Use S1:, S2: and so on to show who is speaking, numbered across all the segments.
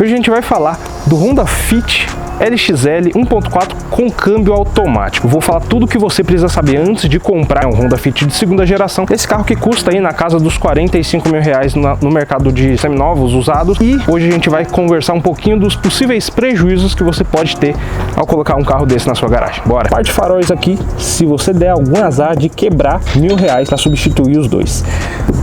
S1: Hoje a gente vai falar do Honda Fit LXL 1.4 com câmbio automático. Vou falar tudo o que você precisa saber antes de comprar um Honda Fit de segunda geração. Esse carro que custa aí na casa dos 45 mil reais no mercado de seminovos usados. E hoje a gente vai conversar um pouquinho dos possíveis prejuízos que você pode ter ao colocar um carro desse na sua garagem. Bora! Parte faróis aqui, se você der algum azar de quebrar R$1.000 para substituir os dois.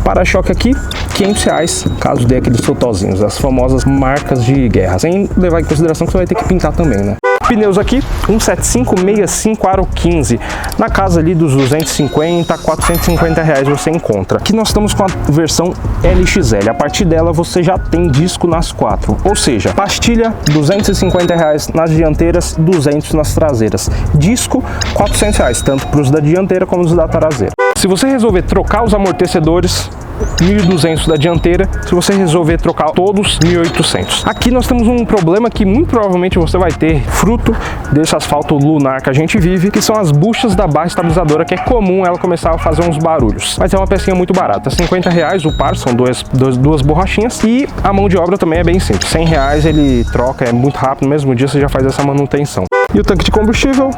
S1: Para-choque aqui, R$500, caso dê aqueles totozinhos, as famosas marcas de guerra. Sem levar em consideração que você vai ter que pintar também, né? Pneus aqui, 175/65 aro 15, na casa ali dos 250 a 450 reais você encontra. Aqui nós estamos com a versão LXL, a partir dela você já tem disco nas quatro, ou seja, pastilha 250 reais nas dianteiras, 200 nas traseiras, disco 400 reais, tanto para os da dianteira como os da traseira. Se você resolver trocar os amortecedores, 1.200 da dianteira, se você resolver trocar todos, 1.800. Aqui nós temos um problema que muito provavelmente você vai ter, fruto desse asfalto lunar que a gente vive, que são as buchas da barra estabilizadora, que é comum ela começar a fazer uns barulhos. Mas é uma pecinha muito barata, 50 reais o par, são duas borrachinhas, e a mão de obra também é bem simples, 100 reais ele troca, é muito rápido, no mesmo dia você já faz essa manutenção. E o tanque de combustível,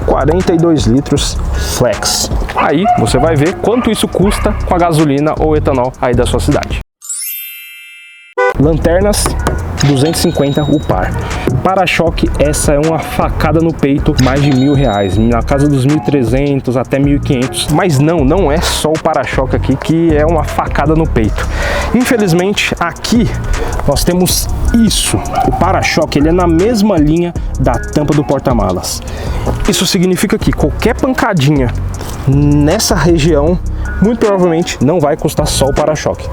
S1: 42 litros flex. Aí você vai ver quanto isso custa com a gasolina ou etanol aí da sua cidade. Lanternas, 250 o par. Para-choque, essa é uma facada no peito, mais de R$1.000, na casa dos 1.300 até 1.500. Mas não é só o para-choque aqui que é uma facada no peito. Infelizmente, aqui nós temos isso. O para-choque ele é na mesma linha da tampa do porta-malas. Isso significa que qualquer pancadinha nessa região, muito provavelmente não vai custar só o para-choque,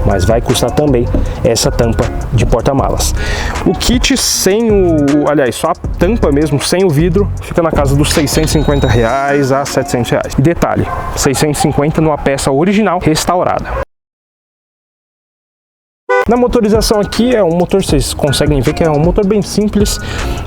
S1: mas vai custar também essa tampa de porta-malas. O kit sem só a tampa mesmo, sem o vidro, fica na casa dos 650 reais a 700 reais. E detalhe, 650 numa peça original restaurada. Na motorização aqui é um motor, vocês conseguem ver que é um motor bem simples,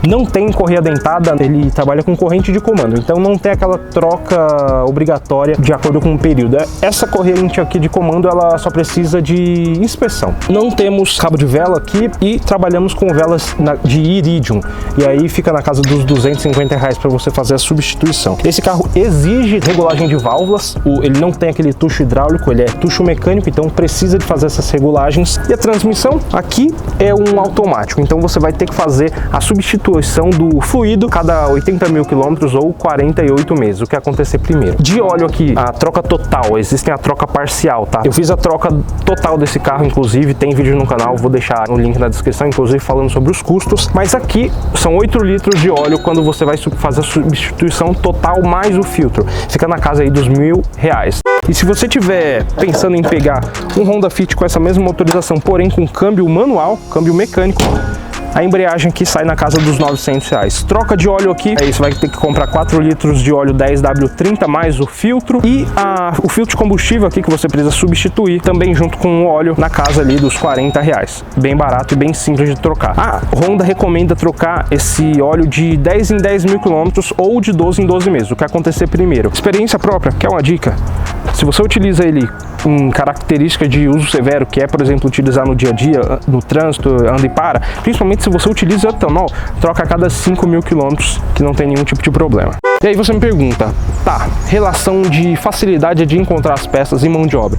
S1: não tem correia dentada, ele trabalha com corrente de comando, então não tem aquela troca obrigatória de acordo com o período. Essa corrente aqui de comando ela só precisa de inspeção. Não temos cabo de vela aqui e trabalhamos com velas de iridium, e aí fica na casa dos 250 reais para você fazer a substituição. Esse carro exige regulagem de válvulas, ele não tem aquele tucho hidráulico, ele é tucho mecânico, então precisa de fazer essas regulagens. E a transmissão aqui é um automático, então você vai ter que fazer a substituição do fluido cada 80 mil quilômetros ou 48 meses, o que acontecer primeiro. De óleo aqui, a troca total, existe a troca parcial, tá? Eu fiz a troca total desse carro, inclusive, tem vídeo no canal, vou deixar o link na descrição, inclusive falando sobre os custos, mas aqui são 8 litros de óleo quando você vai fazer a substituição total mais o filtro, fica na casa aí dos R$1.000. E se você estiver pensando em pegar um Honda Fit com essa mesma motorização, porém com câmbio manual, câmbio mecânico, a embreagem aqui sai na casa dos R$900. Troca de óleo aqui, aí você vai ter que comprar 4 litros de óleo 10W30 mais o filtro e o filtro de combustível aqui que você precisa substituir também junto com o óleo na casa ali dos R$40. Bem barato e bem simples de trocar. A Honda recomenda trocar esse óleo de 10 em 10 mil quilômetros ou de 12 em 12 meses, o que acontecer primeiro. Experiência própria, quer uma dica? Se você utiliza ele em característica de uso severo, que é, por exemplo, utilizar no dia a dia, no trânsito, anda e para, principalmente se você utiliza etanol, troca a cada 5 mil quilômetros, que não tem nenhum tipo de problema. E aí você me pergunta, tá, relação de facilidade de encontrar as peças e mão de obra.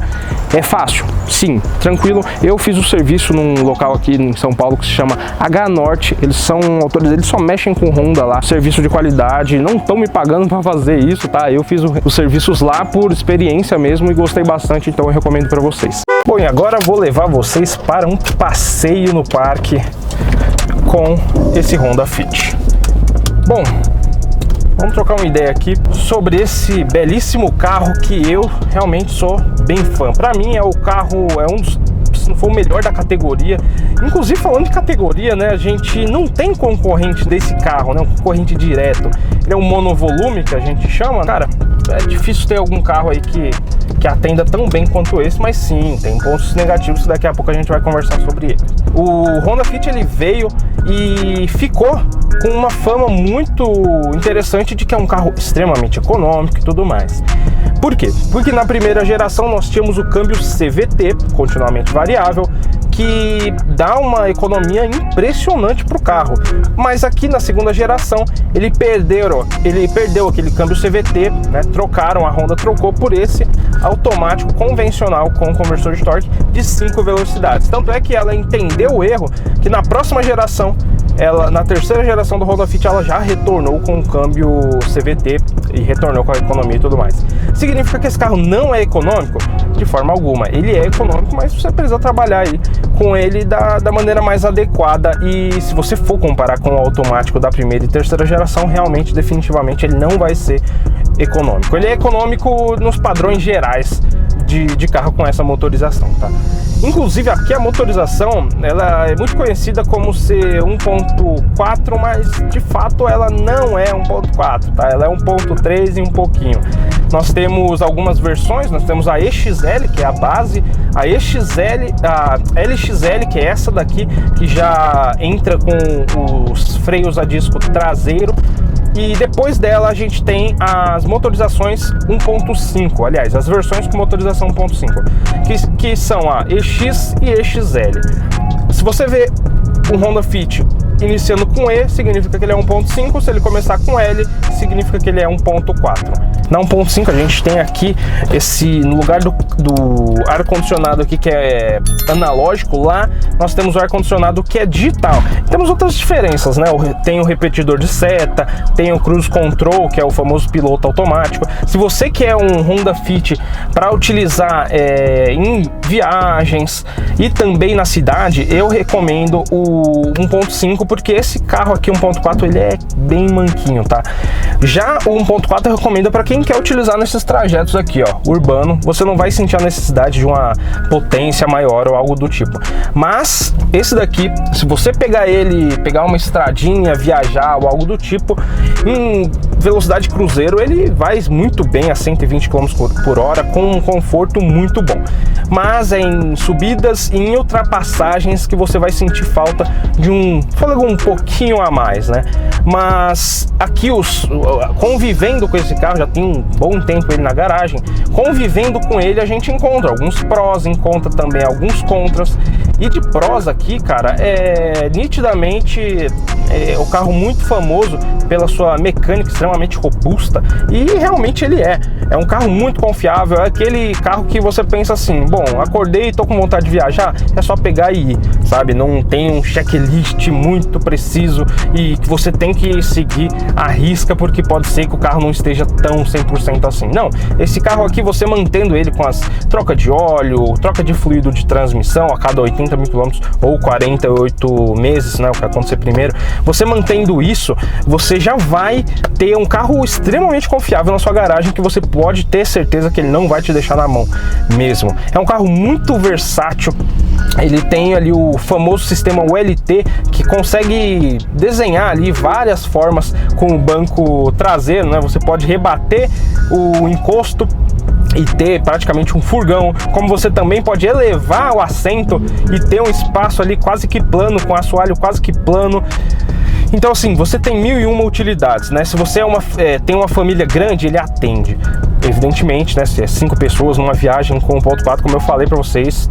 S1: É fácil? Sim, tranquilo. Eu fiz o serviço num local aqui em São Paulo que se chama H-Norte, eles são autores, eles só mexem com Honda lá, serviço de qualidade, não estão me pagando para fazer isso, tá? Eu fiz os serviços lá por experiência mesmo e gostei bastante, então eu recomendo para vocês. Bom, e agora vou levar vocês para um passeio no parque com esse Honda Fit. Bom, vamos trocar uma ideia aqui sobre esse belíssimo carro que eu realmente sou bem fã. Para mim é um dos, se não for o melhor da categoria. Inclusive falando de categoria, né, a gente não tem concorrente desse carro, né, um concorrente direto. Ele é um monovolume que a gente chama. Cara, é difícil ter algum carro aí que atenda tão bem quanto esse, mas sim, tem pontos negativos que daqui a pouco a gente vai conversar sobre ele. O Honda Fit ele veio e ficou com uma fama muito interessante de que é um carro extremamente econômico e tudo mais. Por quê? Porque na primeira geração nós tínhamos o câmbio CVT, continuamente variável, que dá uma economia impressionante para o carro. Mas aqui na segunda geração ele perdeu aquele câmbio CVT, né? Trocaram, a Honda trocou por esse automático convencional com conversor de torque de 5 velocidades. Tanto é que ela entendeu o erro, que na próxima geração, na terceira geração do Honda Fit, ela já retornou com o câmbio CVT e retornou com a economia e tudo mais. Significa que esse carro não é econômico? De forma alguma. Ele é econômico, mas você precisa trabalhar com ele da maneira mais adequada. E se você for comparar com o automático da primeira e terceira geração, realmente, definitivamente, ele não vai ser econômico. Ele é econômico nos padrões gerais de carro com essa motorização, tá? Inclusive aqui a motorização, ela é muito conhecida como ser 1.4, mas de fato ela não é 1.4, tá? Ela é 1.3 e um pouquinho. Nós temos algumas versões, nós temos a EXL, que é a base, a EXL, a LXL, que é essa daqui, que já entra com os freios a disco traseiro. E depois dela a gente tem as motorizações 1.5, aliás, as versões com motorização 1.5, que são a EX e EXL. Se você vê um Honda Fit iniciando com E, significa que ele é 1.5, se ele começar com L, significa que ele é 1.4. Na 1.5 a gente tem aqui no lugar do ar-condicionado aqui, que é analógico, lá nós temos o ar-condicionado que é digital. Temos outras diferenças, né? Tem o repetidor de seta, tem o cruise control, que é o famoso piloto automático. Se você quer um Honda Fit para utilizar em viagens e também na cidade, eu recomendo o 1.5, porque esse carro aqui 1.4 ele é bem manquinho, tá? Já o 1.4 eu recomendo para quem quer utilizar nesses trajetos aqui, ó, urbano. Você não vai sentir a necessidade de uma potência maior ou algo do tipo. Mas esse daqui, se você pegar uma estradinha, viajar ou algo do tipo, em velocidade cruzeiro, ele vai muito bem a 120 km por hora com um conforto muito bom. Mas é em subidas e em ultrapassagens que você vai sentir falta de um fôlego um pouquinho a mais, né? Mas aqui convivendo com esse carro, já tem um bom tempo ele na garagem, convivendo com ele a gente encontra alguns prós, encontra também alguns contras. E de prós aqui, cara, nitidamente o carro muito famoso pela sua mecânica extremamente robusta, e realmente ele é um carro muito confiável. É aquele carro que você pensa assim, bom, acordei, tô com vontade de viajar, é só pegar e ir, sabe? Não tem um checklist muito preciso e que você tem que seguir à risca, porque pode ser que o carro não esteja tão 100% assim. Não, esse carro aqui, você mantendo ele com as troca de óleo, troca de fluido de transmissão a cada 80 mil quilômetros ou 48 meses, né, o que acontecer primeiro, você mantendo isso, você já vai ter um carro extremamente confiável na sua garagem, que você pode ter certeza que ele não vai te deixar na mão mesmo. É um carro muito versátil. Ele tem ali o famoso sistema ULT, que consegue desenhar ali várias formas com o banco traseiro, né? Você pode rebater o encosto e ter praticamente um furgão, como você também pode elevar o assento e ter um espaço ali quase que plano, com assoalho quase que plano. Então assim, você tem 1001 utilidades, né? Se você tem uma família grande, ele atende. Evidentemente, né? Se é 5 pessoas numa viagem com 1.4, como eu falei para vocês,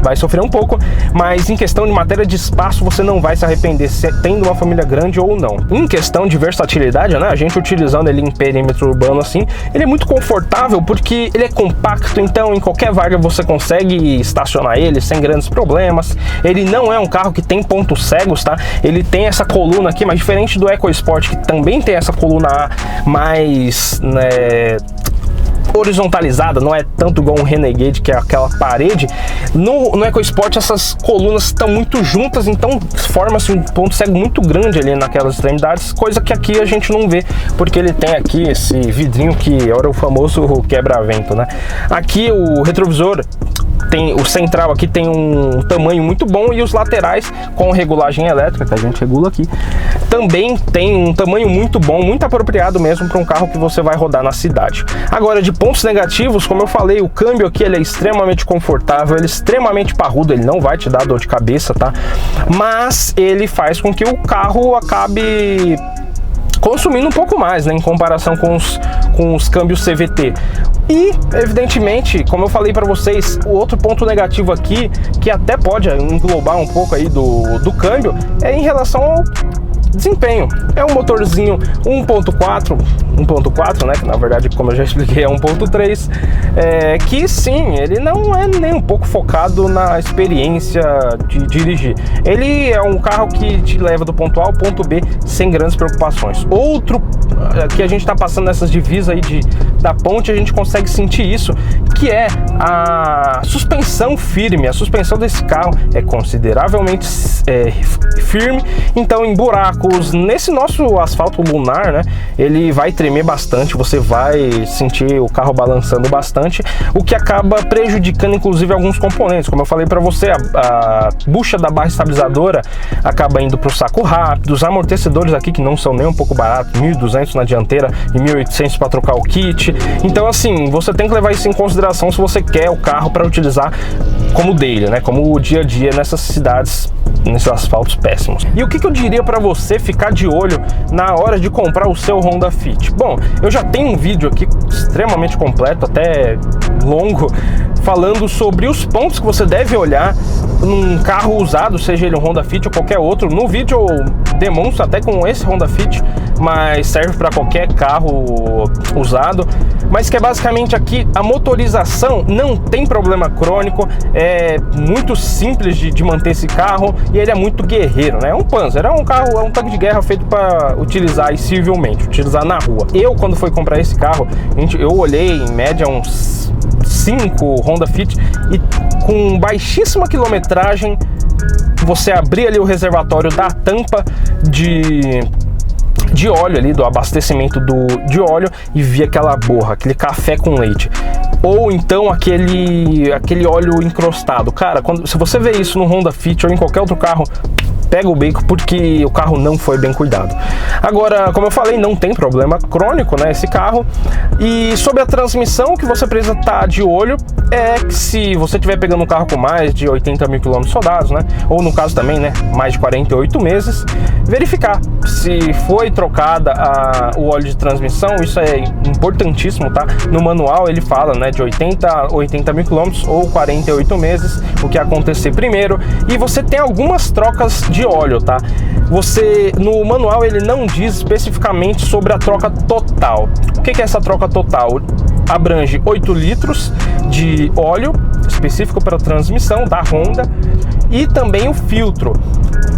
S1: vai sofrer um pouco, mas em questão de matéria de espaço, você não vai se arrepender tendo uma família grande ou não. Em questão de versatilidade, né, a gente utilizando ele em perímetro urbano assim, ele é muito confortável porque ele é compacto, então em qualquer vaga você consegue estacionar ele sem grandes problemas. Ele não é um carro que tem pontos cegos, tá? Ele tem essa coluna aqui, mas diferente do EcoSport, que também tem essa coluna mais, né, horizontalizada, não é tanto igual um Renegade, que é aquela parede. No EcoSport essas colunas estão muito juntas, então forma-se um ponto cego muito grande ali naquelas extremidades, coisa que aqui a gente não vê, porque ele tem aqui esse vidrinho que era o famoso quebra-vento, né? Aqui o retrovisor o central aqui tem um tamanho muito bom, e os laterais com regulagem elétrica, que a gente regula aqui, também tem um tamanho muito bom, muito apropriado mesmo para um carro que você vai rodar na cidade. Agora, de pontos negativos, como eu falei, o câmbio aqui ele é extremamente confortável, ele é extremamente parrudo, ele não vai te dar dor de cabeça, tá? Mas ele faz com que o carro acabe consumindo um pouco mais, né, em comparação com os câmbios CVT. E, evidentemente, como eu falei para vocês, o outro ponto negativo aqui, que até pode englobar um pouco aí do câmbio, é em relação ao desempenho. É um motorzinho 1.4, né, que na verdade, como eu já expliquei, é 1.3, que sim, ele não é nem um pouco focado na experiência de dirigir. Ele é um carro que te leva do ponto A ao ponto B sem grandes preocupações. Outro que a gente está passando nessas divisas aí da ponte, a gente consegue sentir isso, que é a suspensão firme. A suspensão desse carro é consideravelmente firme, então em buracos, nesse nosso asfalto lunar, né, ele vai tremer bastante, você vai sentir o carro balançando bastante, o que acaba prejudicando inclusive alguns componentes. Como eu falei para você, a bucha da barra estabilizadora acaba indo para o saco rápido, os amortecedores aqui que não são nem um pouco baratos, 1.200 na dianteira e 1.800 para trocar o kit. Então assim, você tem que levar isso em consideração se você quer o carro para utilizar como daily, né, como o dia a dia nessas cidades, nesses asfaltos péssimos. E o que eu diria para você ficar de olho na hora de comprar o seu Honda Fit? Bom, eu já tenho um vídeo aqui extremamente completo, até longo, falando sobre os pontos que você deve olhar num carro usado, seja ele um Honda Fit ou qualquer outro. No vídeo eu demonstro até com esse Honda Fit, mas serve para qualquer carro usado, mas que é basicamente aqui a motorização não tem problema crônico, é muito simples de manter esse carro e ele é muito guerreiro, né? É um Panzer, é um carro, é um tanque de guerra feito para utilizar aí civilmente, utilizar na rua. Eu, quando fui comprar esse carro, eu olhei em média uns 5 Honda Fit e com baixíssima quilometragem, você abria ali o reservatório da tampa de óleo ali, do abastecimento de óleo, e via aquela borra, aquele café com leite, ou então aquele óleo encrostado. Cara, se você vê isso no Honda Fit ou em qualquer outro carro, pega o beco, porque o carro não foi bem cuidado. Agora, como eu falei, não tem problema crônico, né, esse carro. E sobre a transmissão, o que você precisa estar de olho é que se você estiver pegando um carro com mais de 80 mil quilômetros rodados, né, ou no caso também, né, mais de 48 meses, verificar se foi trocada o óleo de transmissão. Isso é importantíssimo, tá? No manual ele fala, né, de 80 mil quilômetros ou 48 meses, o que acontecer primeiro. E você tem algumas trocas de óleo, tá? No manual ele não diz especificamente sobre a troca total. O que é essa troca total? Abrange 8 litros de óleo específico para a transmissão da Honda e também o filtro.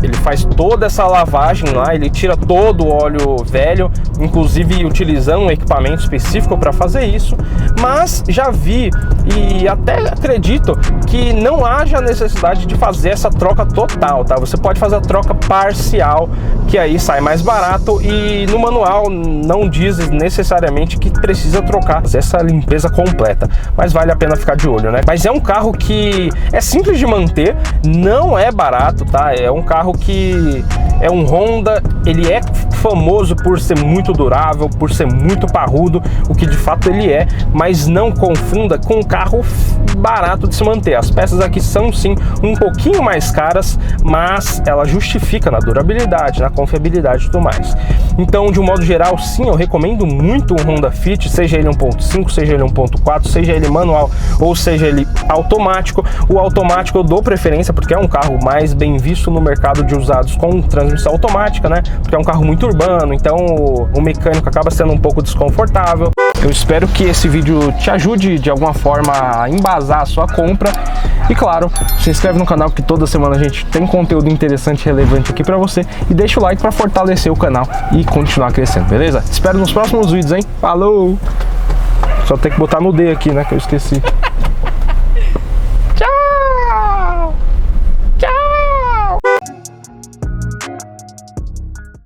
S1: Ele faz toda essa lavagem lá, ele tira todo o óleo velho, inclusive utilizando um equipamento específico para fazer isso. Mas já vi e até acredito que não haja necessidade de fazer essa troca total, tá? Você pode fazer a troca parcial, que aí sai mais barato, e no manual não diz necessariamente que precisa trocar essa limpeza completa, mas vale a pena ficar de olho, né? Mas é um carro que é simples de manter, não é barato, tá? É um carro que é um Honda, ele é famoso por ser muito durável, por ser muito parrudo, o que de fato ele é, mas não confunda com um carro barato de se manter. As peças aqui são sim um pouquinho mais caras, mas ela justifica na durabilidade, na confiabilidade e tudo mais. Então, de um modo geral, sim, eu recomendo muito o Honda Fit, seja ele 1.5, seja ele 1.4, seja ele manual ou seja ele automático. O automático eu dou preferência porque é um carro mais bem visto no mercado de usados com transmissão automática, né? Porque é um carro muito urbano, então o mecânico acaba sendo um pouco desconfortável. Eu espero que esse vídeo te ajude de alguma forma a embasar a sua compra. E claro, se inscreve no canal que toda semana a gente tem conteúdo interessante e relevante aqui pra você. E deixa o like pra fortalecer o canal e continuar crescendo, beleza? Espero nos próximos vídeos, hein? Falou! Só tem que botar no D aqui, né? Que eu esqueci.